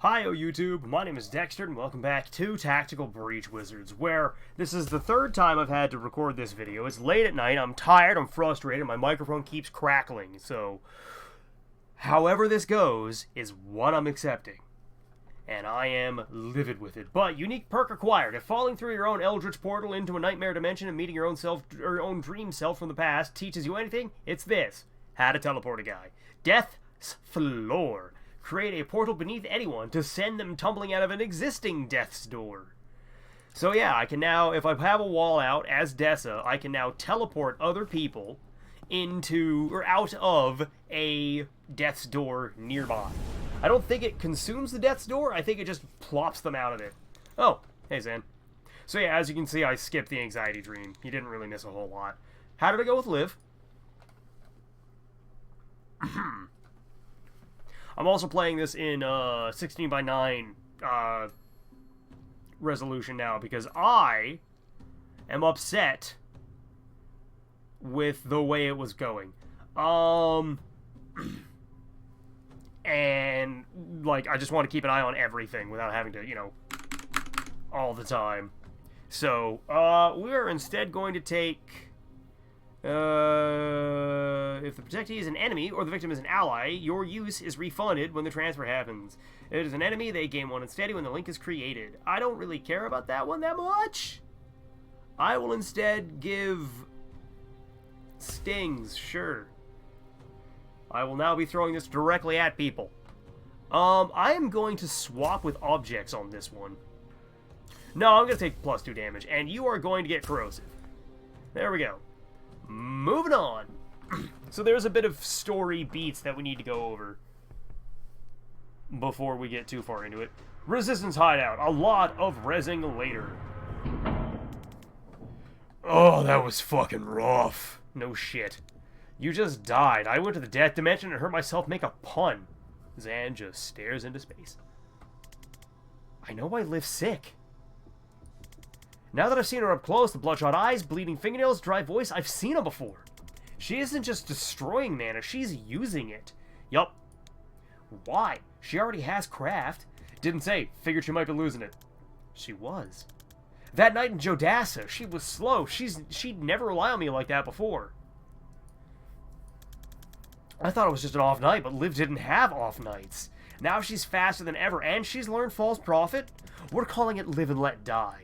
Hi, YouTube. My name is Dexter, and welcome back to Tactical Breach Wizards, where this is the third time I've had to record this video. It's late at night, I'm tired, I'm frustrated, my microphone keeps crackling, so however this goes is what I'm accepting. And I am livid with it. But unique perk acquired. If falling through your own eldritch portal into a nightmare dimension and meeting your own dream self from the past teaches you anything, it's this. How to teleport a guy. Death's Floor. Create a portal beneath anyone to send them tumbling out of an existing death's door. So yeah, I can now, if I have a wall out as Dessa, I can now teleport other people into, or out of, a death's door nearby. I don't think it consumes the death's door, I think it just plops them out of it. Oh, hey Zan. So yeah, as you can see, I skipped the anxiety dream. You didn't really miss a whole lot. How did I go with Liv? I'm also playing this in 16 by 9 resolution now because I am upset with the way it was going. And, like, I just want to keep an eye on everything without having to, you know, all the time. So, we're instead going to take... if the protectee is an enemy or the victim is an ally, your use is refunded when the transfer happens. If it is an enemy, they gain one instead when the link is created. I don't really care about that one that much. I will instead give stings, sure. I will now be throwing this directly at people. I am going to swap with objects on this one. No, I'm going to take +2 damage, and you are going to get corrosive. There we go. Moving on. So there's a bit of story beats that we need to go over before we get too far into it. Resistance hideout. A lot of rezzing later. Oh, that was fucking rough. No shit. You just died. I went to the death dimension and heard myself make a pun. Zan just stares into space. I know I live sick. Now that I've seen her up close, the bloodshot eyes, bleeding fingernails, dry voice, I've seen her before. She isn't just destroying mana, she's using it. Yup. Why? She already has craft. Didn't say, figured she might be losing it. She was. That night in Jodassa, she was slow. She'd never rely on me like that before. I thought it was just an off night, but Liv didn't have off nights. Now she's faster than ever, and she's learned False Prophet. We're calling it Live and Let Die.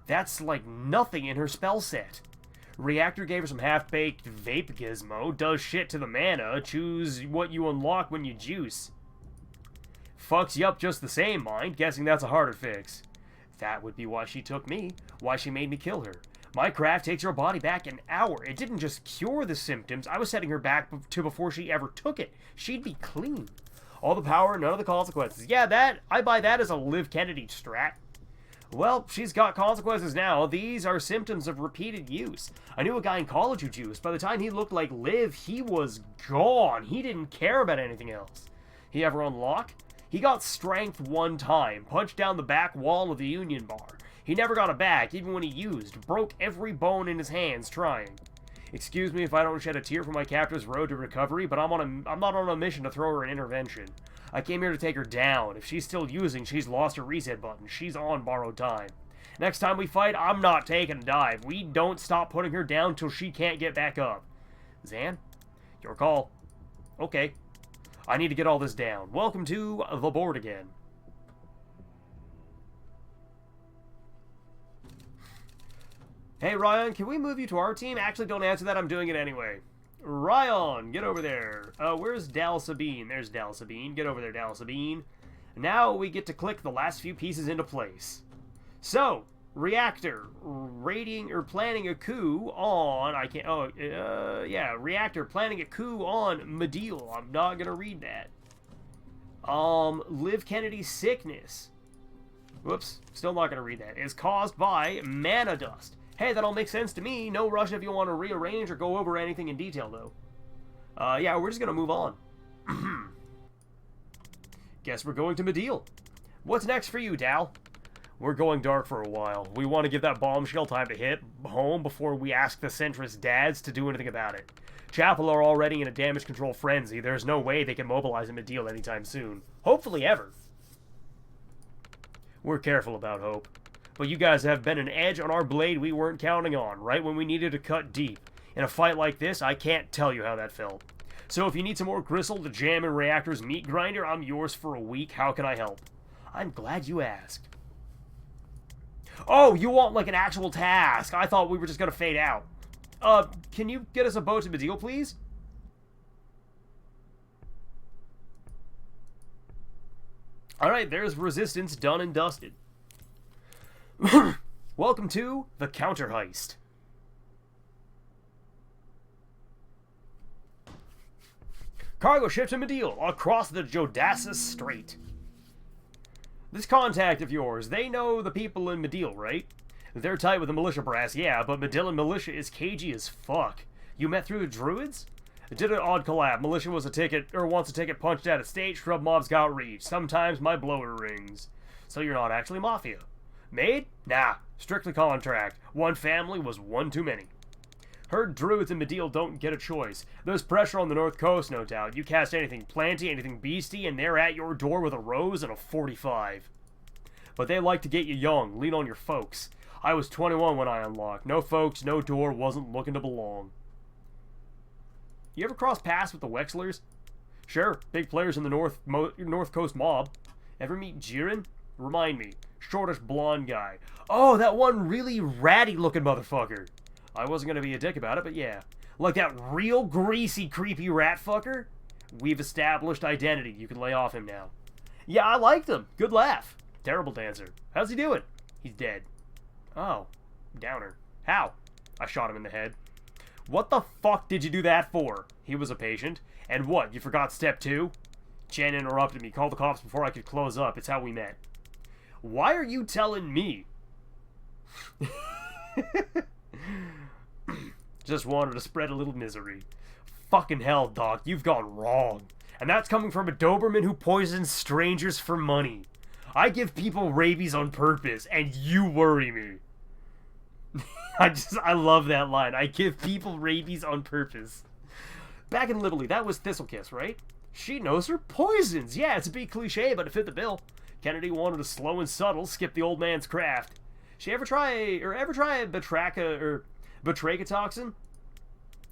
That's like nothing in her spell set. Reactor gave her some half-baked vape gizmo, does shit to the mana, choose what you unlock when you juice. Fucks you up just the same, mind, guessing that's a harder fix. That would be why she took me, why she made me kill her. My craft takes her body back an hour. It didn't just cure the symptoms, I was setting her back to before she ever took it. She'd be clean. All the power, none of the consequences. Yeah, I buy that as a Liv Kennedy strat. Well, she's got consequences now. These are symptoms of repeated use. I knew a guy in college who juiced. By the time he looked like Liv, he was gone. He didn't care about anything else. He ever unlock? He got strength one time, punched down the back wall of the Union Bar. He never got it back, even when he used. Broke every bone in his hands trying. Excuse me if I don't shed a tear for my captive's road to recovery, but I'm not on a mission to throw her an intervention. I came here to take her down. If she's still using, she's lost her reset button. She's on borrowed time. Next time we fight, I'm not taking a dive. We don't stop putting her down till she can't get back up. Zan, your call. Okay. I need to get all this down. Welcome to the board again. Hey, Ryan, can we move you to our team? Actually, don't answer that. I'm doing it anyway. Ryan, get over there. Where's Dal Sabine? There's Dal Sabine. Get over there, Dal Sabine. Now we get to click the last few pieces into place. So, Reactor, planning a coup on, Reactor, planning a coup on Mediel. I'm not gonna read that. Liv Kennedy's sickness. Whoops, still not gonna read that. Is caused by mana dust. Hey, that all makes sense to me. No rush if you want to rearrange or go over anything in detail, though. Yeah, we're just gonna move on. Guess we're going to Mediel. What's next for you, Dal? We're going dark for a while. We want to give that bombshell time to hit home before we ask the centrist dads to do anything about it. Chapel are already in a damage control frenzy. There's no way they can mobilize him to deal anytime soon. Hopefully ever. We're careful about hope. But you guys have been an edge on our blade we weren't counting on, right when we needed to cut deep. In a fight like this, I can't tell you how that felt. So if you need some more gristle to jam in Reactor's meat grinder, I'm yours for a week. How can I help? I'm glad you asked. Oh, you want like an actual task. I thought we were just gonna fade out. Can you get us a boat to Medeal, please? Alright, there's resistance done and dusted. Welcome to the Counter Heist. Cargo ship to Medeal, across the Jodassus Strait. This contact of yours, they know the people in Medeal, right? They're tight with the militia brass, yeah, but Medealan militia is cagey as fuck. You met through the druids? Did an odd collab. Militia was a ticket, or wants a ticket punched out of state. Shrub mobs got reach. Sometimes my blower rings. So you're not actually mafia. Maid? Nah. Strictly contract. One family was one too many. Heard druids in Medeal don't get a choice. There's pressure on the north coast, no doubt. You cast anything planty, anything beastie, and they're at your door with a rose and a 45. But they like to get you young. Lean on your folks. I was 21 when I unlocked. No folks, no door, wasn't looking to belong. You ever cross paths with the Wexlers? Sure, big players in the North Coast mob. Ever meet Jiren? Remind me. Shortish blonde guy. Oh, that one really ratty looking motherfucker. I wasn't gonna be a dick about it, but yeah. Like that real greasy, creepy rat fucker? We've established identity. You can lay off him now. Yeah, I liked him. Good laugh. Terrible dancer. How's he doing? He's dead. Oh. Downer. How? I shot him in the head. What the fuck did you do that for? He was a patient. And what, you forgot step 2? Chen interrupted me. Called the cops before I could close up. It's how we met. Why are you telling me? Just wanted to spread a little misery. Fucking hell, Doc. You've gone wrong. And that's coming from a Doberman who poisons strangers for money. I give people rabies on purpose, and you worry me. I love that line. I give people rabies on purpose. Back in Lively, that was Thistlekiss, right? She knows her poisons. Yeah, it's a big cliche, but it fit the bill. Kennedy wanted to slow and subtle, skip the old man's craft. She ever try Batrachatoxin?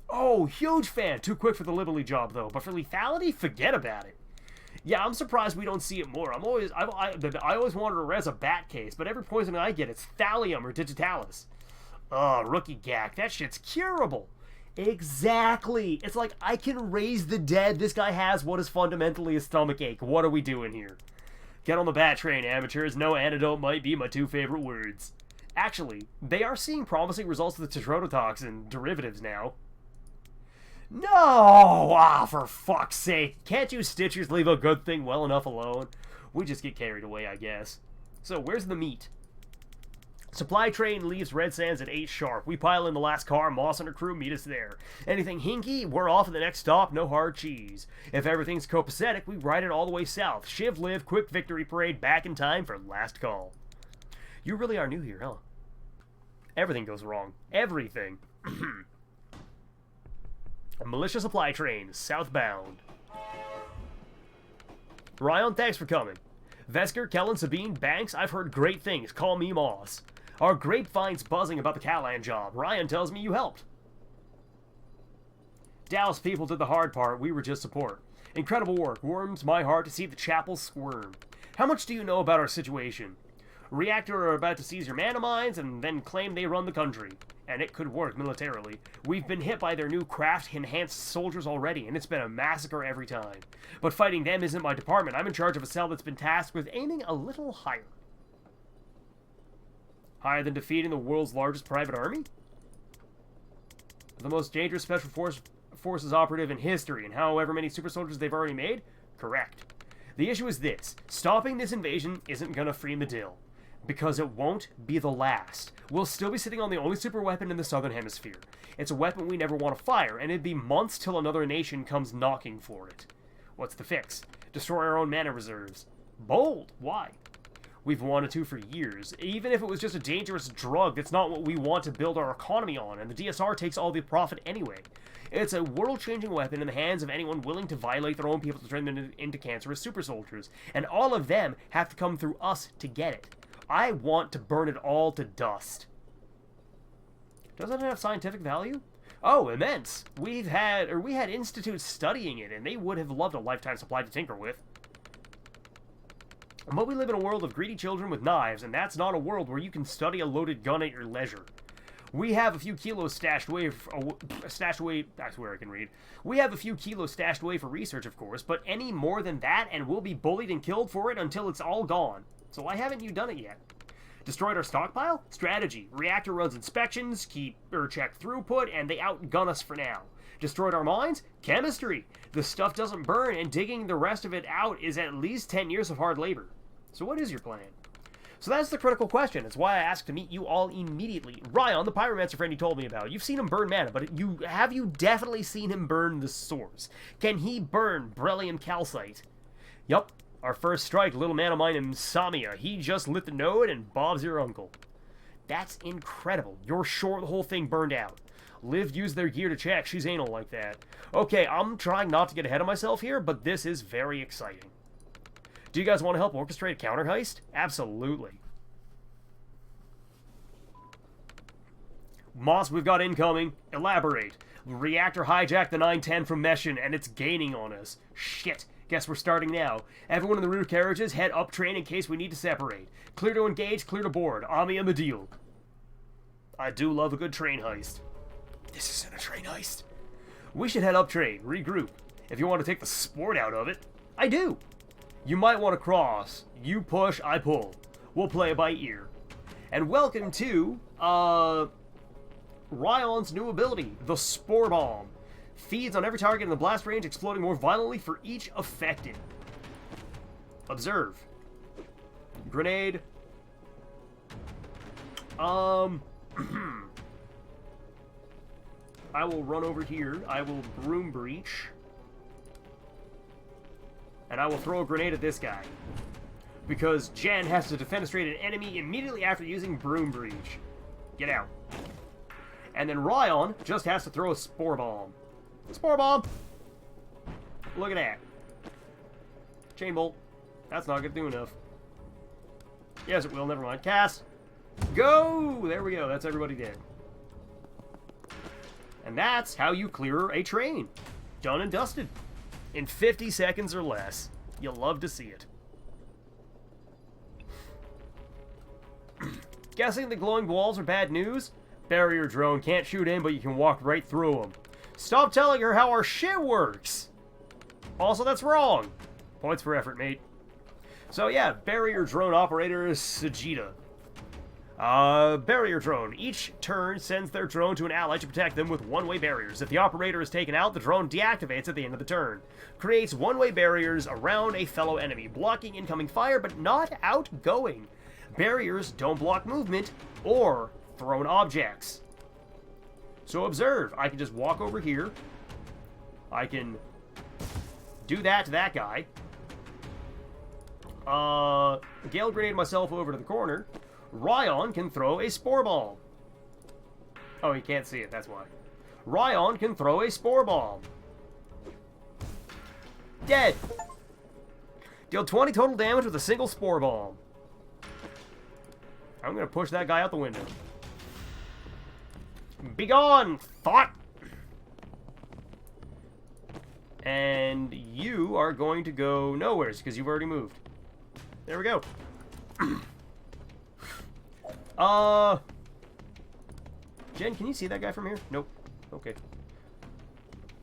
Oh, huge fan. Too quick for the Lively job, though. But for lethality, forget about it. Yeah, I'm surprised we don't see it more. I always wanted to res a bat case, but every poison I get, it's thallium or digitalis. Rookie gack. That shit's curable. Exactly. It's like, I can raise the dead. This guy has what is fundamentally a stomach ache. What are we doing here? Get on the bat train, amateurs. No antidote might be my 2 favorite words. Actually, they are seeing promising results with the tetrodotoxin derivatives now. No! For fuck's sake. Can't you Stitchers leave a good thing well enough alone? We just get carried away, I guess. So, where's the meat? Supply train leaves Red Sands at 8 sharp. We pile in the last car. Moss and her crew meet us there. Anything hinky? We're off at the next stop. No hard cheese. If everything's copacetic, we ride it all the way south. Shiv live, quick victory parade, back in time for last call. You really are new here, huh? Everything goes wrong. Everything. A militia supply train, southbound. Ryan, thanks for coming. Vesker, Kellen, Sabine, Banks, I've heard great things. Call me Moss. Our grapevine's buzzing about the Callan job. Ryan tells me you helped. Dallas people did the hard part. We were just support. Incredible work. Warms my heart to see the chapel squirm. How much do you know about our situation? Reactor are about to seize your mana mines and then claim they run the country. And it could work militarily. We've been hit by their new craft-enhanced soldiers already, and it's been a massacre every time. But fighting them isn't my department. I'm in charge of a cell that's been tasked with aiming a little higher. Higher than defeating the world's largest private army? The most dangerous special forces operative in history, and however many super soldiers they've already made? Correct. The issue is this. Stopping this invasion isn't gonna free Medeal. Because it won't be the last. We'll still be sitting on the only super weapon in the Southern Hemisphere. It's a weapon we never want to fire, and it'd be months till another nation comes knocking for it. What's the fix? Destroy our own mana reserves. Bold. Why? We've wanted to for years. Even if it was just a dangerous drug, that's not what we want to build our economy on, and the DSR takes all the profit anyway. It's a world-changing weapon in the hands of anyone willing to violate their own people to turn them into cancerous super soldiers, and all of them have to come through us to get it. I want to burn it all to dust. Doesn't it have scientific value? Oh, immense. We had institutes studying it, and they would have loved a lifetime supply to tinker with. But we live in a world of greedy children with knives, and that's not a world where you can study a loaded gun at your leisure. We have a few kilos stashed away, I swear I can read. We have a few kilos stashed away for research, of course, but any more than that, and we'll be bullied and killed for it until it's all gone. So why haven't you done it yet? Destroyed our stockpile? Strategy. Reactor runs inspections, check throughput, and they outgun us for now. Destroyed our mines? Chemistry. The stuff doesn't burn, and digging the rest of it out is at least 10 years of hard labor. So what is your plan? So that's the critical question. It's why I asked to meet you all immediately. Ryan, the pyromancer friend you told me about. You've seen him burn mana, but have you definitely seen him burn the source? Can he burn beryllium calcite? Yup. Our first strike, little man of mine, Insomnia. He just lit the node, and Bob's your uncle. That's incredible. You're sure the whole thing burned out. Liv used their gear to check. She's anal like that. Okay, I'm trying not to get ahead of myself here, but this is very exciting. Do you guys want to help orchestrate a counter heist? Absolutely. Moss, we've got incoming. Elaborate. Reactor hijacked the 910 from Meshin, and it's gaining on us. Shit. Guess we're starting now. Everyone in the rear carriages, head up train in case we need to separate. Clear to engage, clear to board. Ami and the deal. I do love a good train heist. This isn't a train heist. We should head up train, regroup. If you want to take the sport out of it, I do. You might want to cross. You push, I pull. We'll play it by ear. And welcome to, Ryan's new ability, the Spore Bomb. Feeds on every target in the blast range, exploding more violently for each affected. Observe. Grenade. I will run over here. I will broom breach. And I will throw a grenade at this guy. Because Jen has to defenestrate an enemy immediately after using broom breach. Get out. And then Ryan just has to throw a spore bomb. Spore bomb! Look at that. Chain bolt. That's not gonna do enough. Yes, it will. Never mind. Cast. Go! There we go. That's everybody dead. And that's how you clear a train. Done and dusted. In 50 seconds or less. You'll love to see it. Guessing the glowing walls are bad news? Barrier drone can't shoot in, but you can walk right through them. Stop telling her how our shit works! Also, that's wrong. Points for effort, mate. So yeah, barrier drone operator is Sajida. Barrier drone. Each turn sends their drone to an ally to protect them with one-way barriers. If the operator is taken out, the drone deactivates at the end of the turn. Creates one-way barriers around a fellow enemy, blocking incoming fire but not outgoing. Barriers don't block movement or thrown objects. So observe, I can just walk over here. I can do that to that guy. Gale grenade myself over to the corner. Ryan can throw a spore bomb. Oh, he can't see it, that's why. Ryan can throw a spore bomb. Dead. Deal 20 total damage with a single spore bomb. I'm gonna push that guy out the window. Begone, thought! And you are going to go nowheres, because you've already moved. There we go. Jen, can you see that guy from here? Nope. Okay.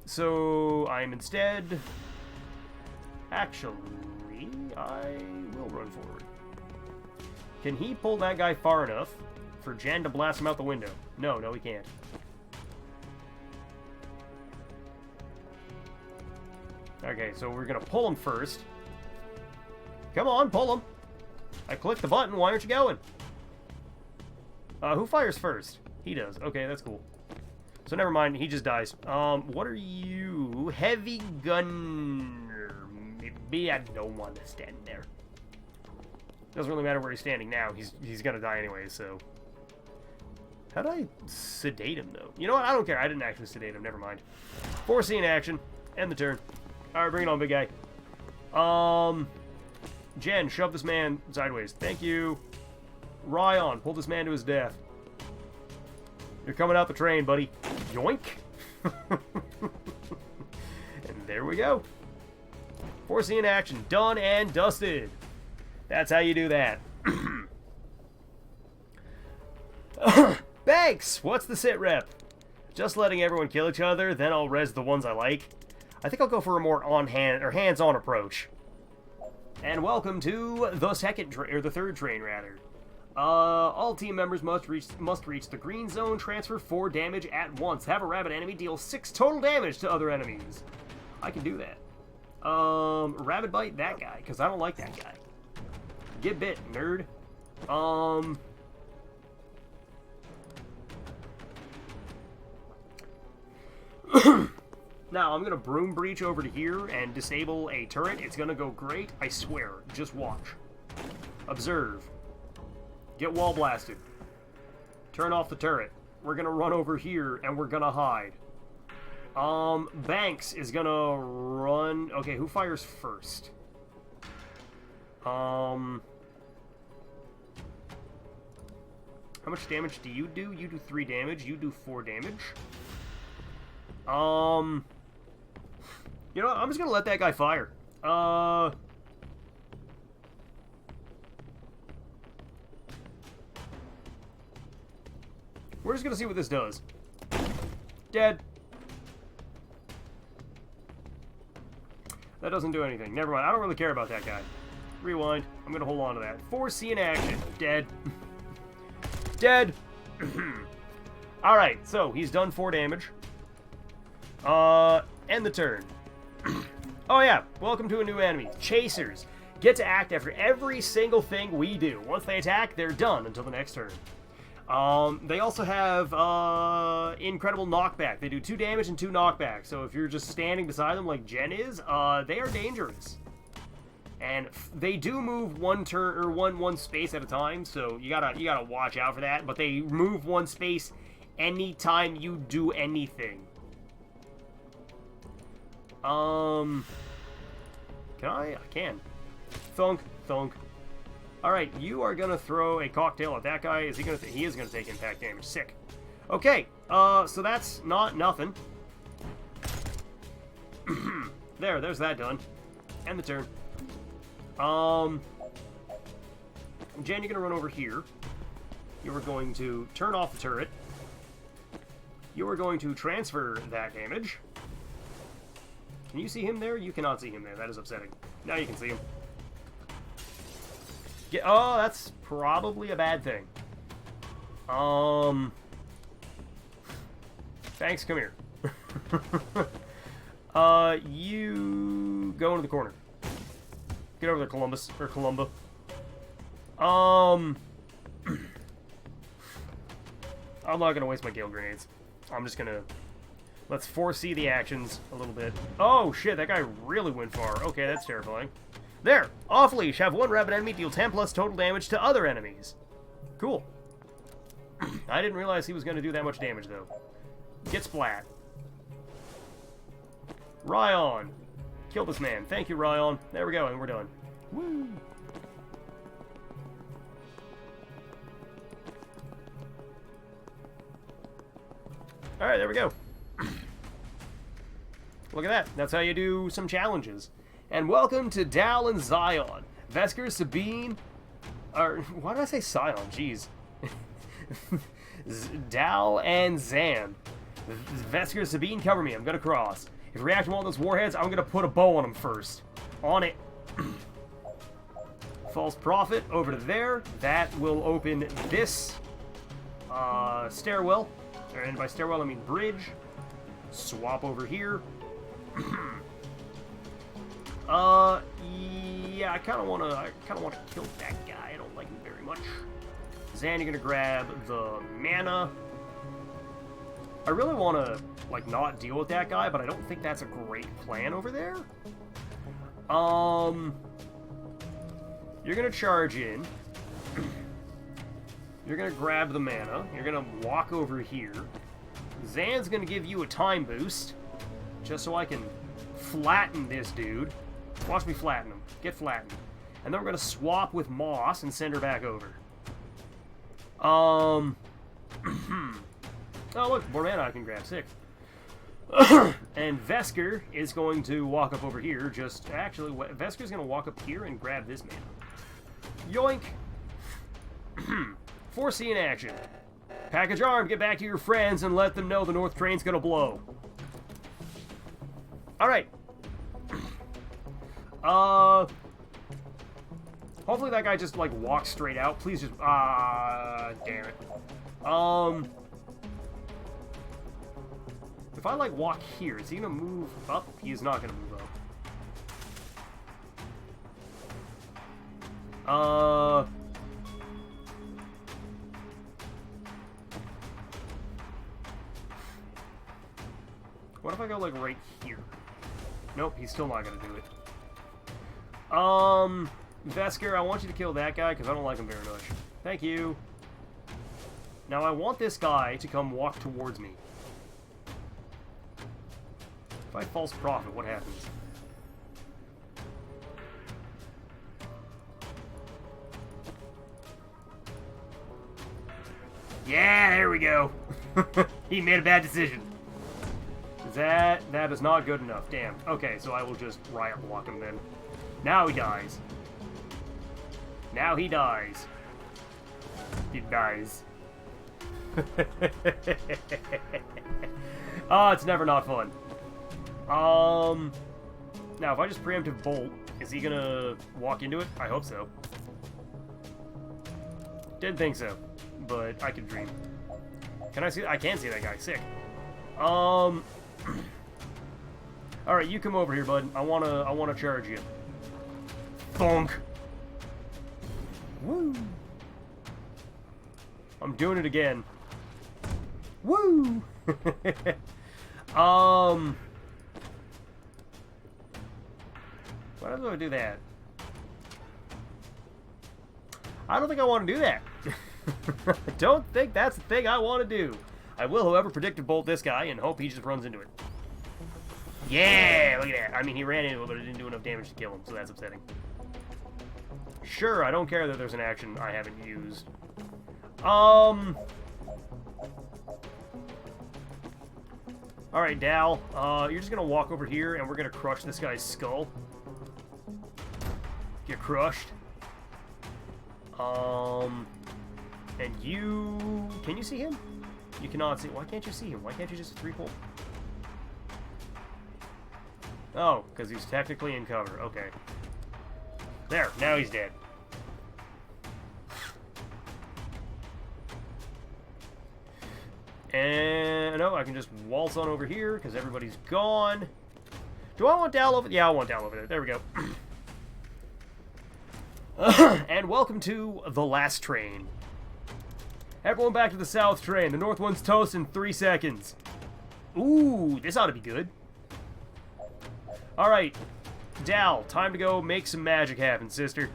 So, I'm instead... Actually, I will run forward. Can he pull that guy far enough for Jen to blast him out the window? No, he can't. Okay, so we're gonna pull him first. Come on, pull him. I clicked the button, why aren't you going? Who fires first? He does. Okay, that's cool. So never mind, he just dies. What are you? Heavy gunner. Maybe I don't want to stand there. Doesn't really matter where he's standing now. He's gonna die anyway, so... How do I sedate him, though? You know what? I don't care. I didn't actually sedate him. Never mind. Foreseen action. End the turn. Alright, bring it on, big guy. Jen, shove this man sideways. Thank you. Ryan, pull this man to his death. You're coming out the train, buddy. Yoink. And there we go. 4C in action. Done and dusted. That's how you do that. Banks! What's the sit rep? Just letting everyone kill each other, then I'll res the ones I like. I think I'll go for a more hands-on approach. And welcome to the third train rather. All team members must reach the green zone, transfer 4 damage at once. Have a rabbit enemy deal 6 total damage to other enemies. I can do that. Rabbit bite that guy, because I don't like that guy. Get bit, nerd. Now, I'm going to broom breach over to here and disable a turret. It's going to go great, I swear. Just watch. Observe. Get wall blasted. Turn off the turret. We're going to run over here, and we're going to hide. Banks is going to run... Okay, who fires first? How much damage do? You do 3 damage. You do 4 damage. You know what? I'm just gonna let that guy fire. We're just gonna see what this does. Dead. That doesn't do anything. Never mind. I don't really care about that guy. Rewind. I'm gonna hold on to that. 4C in action. Dead. Dead. Alright, so he's done 4 damage. End the turn. Oh yeah, welcome to a new enemy. Chasers. Get to act after every single thing we do. Once they attack, they're done until the next turn. They also have, incredible knockback. They do 2 damage and 2 knockback. So if you're just standing beside them like Jen is, they are dangerous. And they do move one turn, or one space at a time, so you gotta watch out for that. But they move 1 space anytime you do anything. Can I? I can. Thunk, thunk. Alright, you are gonna throw a cocktail at that guy. Is he gonna? He is gonna take impact damage. Sick. Okay, so that's not nothing. There's that done. End the turn. Jen, you're gonna run over here. You are going to turn off the turret. You are going to transfer that damage. Can you see him there? You cannot see him there. That is upsetting. Now you can see him. Oh, that's probably a bad thing. Thanks, come here. You go into the corner. Get over there, Columbus. Or Columba. I'm not gonna waste my Gale Grenades. I'm just gonna... Let's 4C the actions a little bit. Oh, shit, that guy really went far. Okay, that's terrifying. There! Off-leash. Have 1 rabbit enemy deal 10 plus total damage to other enemies. Cool. I didn't realize he was going to do that much damage, though. Get splat. Ryan. Kill this man. Thank you, Ryan. There we go, and we're done. Woo! Alright, there we go. Look at that. That's how you do some challenges. And welcome to Dal and Zion. Vesker, Sabine... Or, why did I say Zion? Jeez. Dal and Zan. Vesker, Sabine, cover me. I'm gonna cross. If we react to one of those warheads, I'm gonna put a bow on them first. On it. False Prophet over to there. That will open this stairwell. And by stairwell, I mean bridge. Swap over here. Yeah, I kind of want to kill that guy. I don't like him very much. Zan, you're gonna grab the mana. I really want to, like, not deal with that guy, but I don't think that's a great plan over there. You're gonna charge in. You're gonna grab the mana. You're gonna walk over here. Zan's gonna give you a time boost, just so I can flatten this dude. Watch me flatten him. Get flattened. And then we're gonna swap with Moss and send her back over. Oh, look, more mana I can grab. Sick. And Vesker is going to walk up over here. Actually, Vesker's going to walk up here and grab this mana. Yoink! 4C in action. Package arm, get back to your friends and let them know the North Train's going to blow. Alright. Hopefully that guy just, like, walks straight out. Please just... damn it. If I, like, walk here, is he gonna move up? He is not gonna move up. What if I go, like, right here? Nope, he's still not gonna do it. Vesker, I want you to kill that guy, because I don't like him very much. Thank you. Now, I want this guy to come walk towards me. If I false prophet, what happens? Yeah, there we go. He made a bad decision. That is not good enough. Damn. Okay, so I will just riot block him then. Now he dies. Now he dies. He dies. Oh, it's never not fun. Now if I just preemptive bolt, is he gonna walk into it? I hope so. Didn't think so, but I could dream. Can I see? I can see that guy. Sick. All right, you come over here, bud. I wanna charge you. Thunk. Woo. I'm doing it again. Woo. Why do I do that? I don't think I want to do that. I don't think that's the thing I want to do. I will, however, predictive bolt this guy and hope he just runs into it. Yeah, look at that. I mean, he ran into it, but it didn't do enough damage to kill him, so that's upsetting. Sure, I don't care that there's an action I haven't used. Alright, Dal. You're just gonna walk over here, and we're gonna crush this guy's skull. Get crushed. And you... Can you see him? You cannot see... Why can't you see him? Why can't you just 3-pull? Oh, because he's technically in cover. Okay. There, now he's dead. And no, I can just waltz on over here because everybody's gone. Do I want Dal over? Yeah, I want Dal over there. There we go. And welcome to the last train. Everyone back to the south train. The north one's toast in 3 seconds. Ooh, this ought to be good. Alright, Dal, time to go make some magic happen, sister.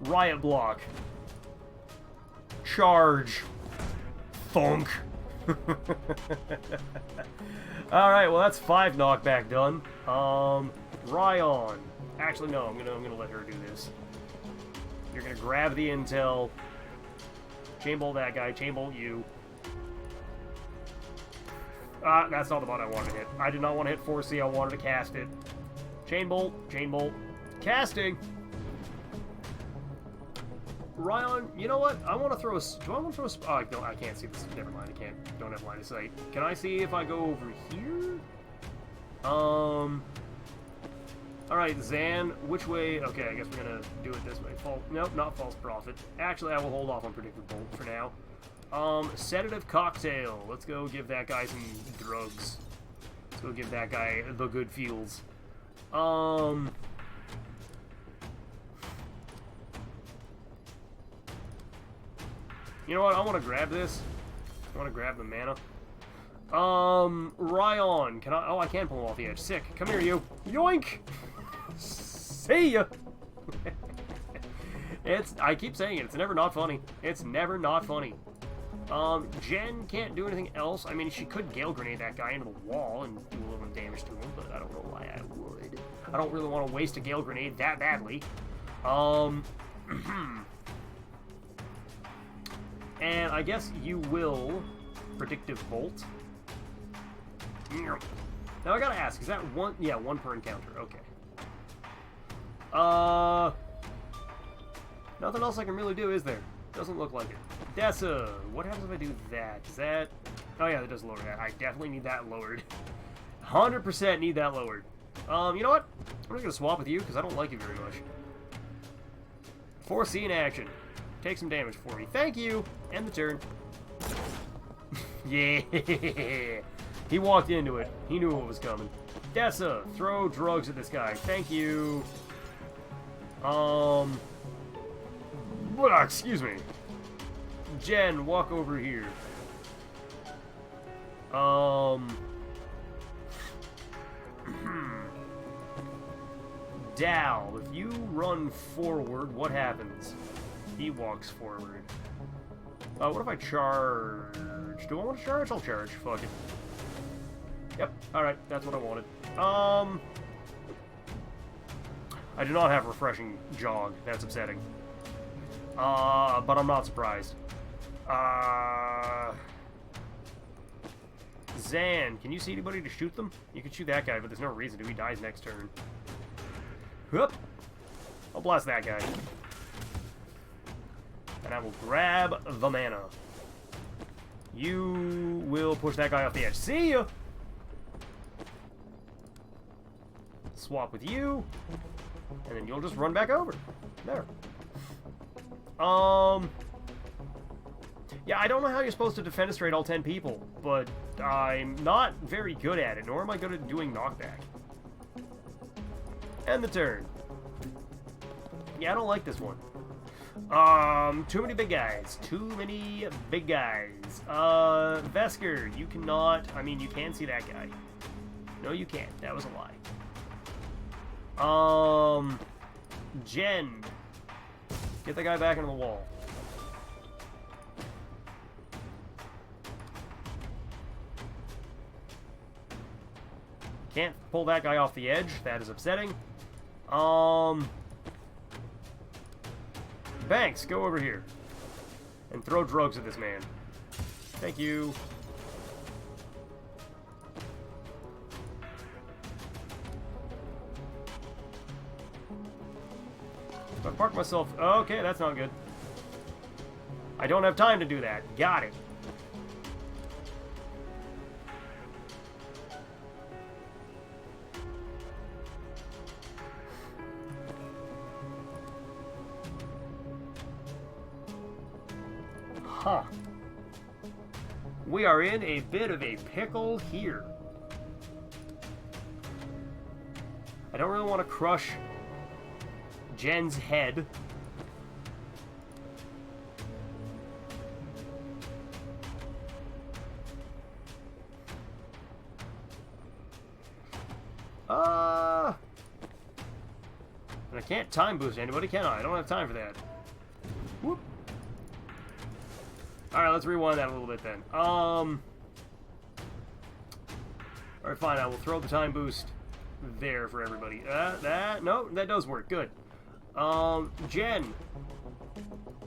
Riot block. Charge. Thunk. Alright, well that's 5 knockback done. Ryon. Actually, no, I'm gonna let her do this. You're gonna grab the intel. Chainbolt that guy, chainbolt you. That's not the button I wanted to hit. I did not want to hit 4C, I wanted to cast it. Chainbolt, chainbolt. Casting! Ryon, you know what? I want to throw a... Do I want to throw a... Oh, no, I can't see this. Never mind, I can't. Don't have line of sight. Can I see if I go over here? Alright, Zan, which way... Okay, I guess we're gonna do it this way. Nope, not false prophet. Actually, I will hold off on predictive bolt for now. Sedative cocktail. Let's go give that guy some drugs. Let's go give that guy the good feels. You know what? I want to grab this. I want to grab the mana. Ryon. Can I... Oh, I can pull him off the edge. Sick. Come here, you. Yoink! See ya! I keep saying it. It's never not funny. It's never not funny. Jen can't do anything else. I mean, she could Gale Grenade that guy into the wall and do a little bit of damage to him, but I don't know why I would. I don't really want to waste a Gale Grenade that badly. And I guess you will predictive bolt. Now I gotta ask, is that one? Yeah, one per encounter. Okay. Nothing else I can really do, is there? Doesn't look like it. Dessa, what happens if I do that? Is that? Oh yeah, that does lower that. I definitely need that lowered. 100% need that lowered. You know what? I'm just gonna swap with you because I don't like you very much. 4C in action. Take some damage for me. Thank you. End the turn. Yeah. He walked into it. He knew what was coming. Dessa, throw drugs at this guy. Thank you. Excuse me. Jen, walk over here. Dal, if you run forward, what happens? He walks forward. What if I charge? Do I want to charge? I'll charge. Fuck it. Yep. Alright, that's what I wanted. I do not have refreshing jog. That's upsetting. But I'm not surprised. Zan, can you see anybody to shoot them? You can shoot that guy, but there's no reason to. He dies next turn. Whoop! I'll blast that guy. And I will grab the mana. You will push that guy off the edge. See ya! Swap with you. And then you'll just run back over. There. Yeah, I don't know how you're supposed to defenestrate all 10 people, but I'm not very good at it, nor am I good at doing knockback. End the turn. Yeah, I don't like this one. Too many big guys. Too many big guys. Vesker, you cannot... I mean, you can see that guy. No, you can't. That was a lie. Jen. Get the guy back into the wall. Can't pull that guy off the edge. That is upsetting. Banks, go over here. And throw drugs at this man. Thank you. I park myself... Okay, that's not good. I don't have time to do that. Got it. Huh. We are in a bit of a pickle here. I don't really want to crush Jen's head. And I can't time boost anybody, can I? I don't have time for that. Whoop. Alright, let's rewind that a little bit then. Alright, fine, I will throw the time boost there for everybody. No, that does work. Good. Jen.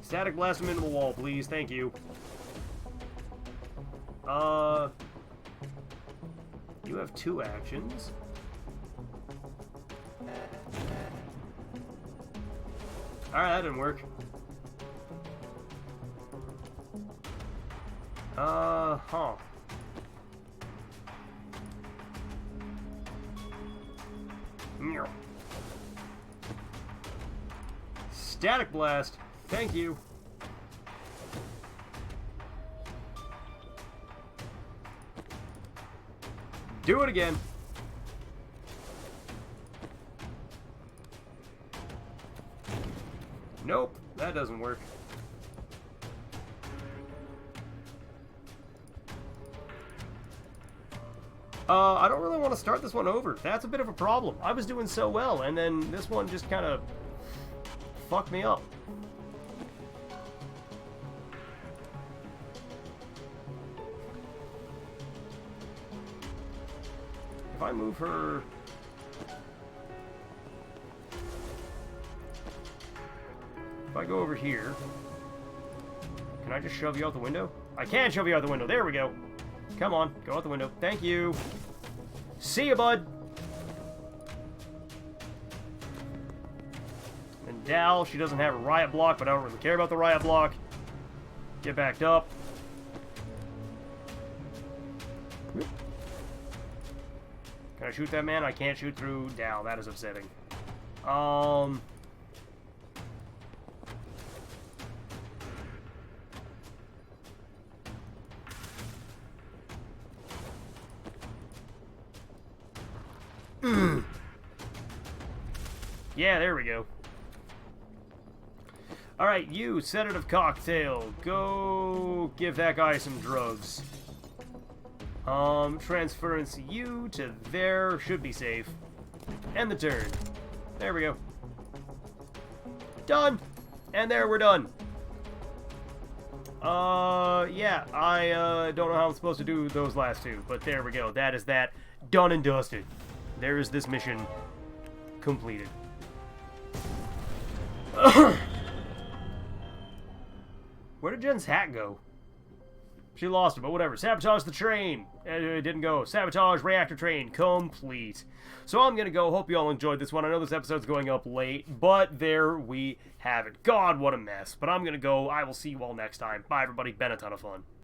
Static blast him into the wall, please. Thank you. You have 2 actions. Alright, that didn't work. Huh. Static blast. Thank you. Do it again. Nope, that doesn't work. I don't really want to start this one over. That's a bit of a problem. I was doing so well, and then this one just kind of fucked me up. If I move her... If I go over here... Can I just shove you out the window? I can shove you out the window. There we go. Come on, go out the window. Thank you. See ya, bud. And Dal, she doesn't have a riot block, but I don't really care about the riot block. Get backed up. Can I shoot that man? I can't shoot through Dal. That is upsetting. Yeah, there we go. Alright, you, sedative cocktail. Go give that guy some drugs. Transference you to there. Should be safe. End the turn. There we go. Done! And there, we're done. Yeah, I, don't know how I'm supposed to do those last two, but there we go. That is that. Done and dusted. There is this mission completed. Where did Jen's hat go? She lost it, but whatever. Sabotage the train. It didn't go. Sabotage reactor train complete. So I'm going to go. Hope you all enjoyed this one. I know this episode's going up late, but there we have it. God, what a mess. But I'm going to go. I will see you all next time. Bye, everybody. Been a ton of fun.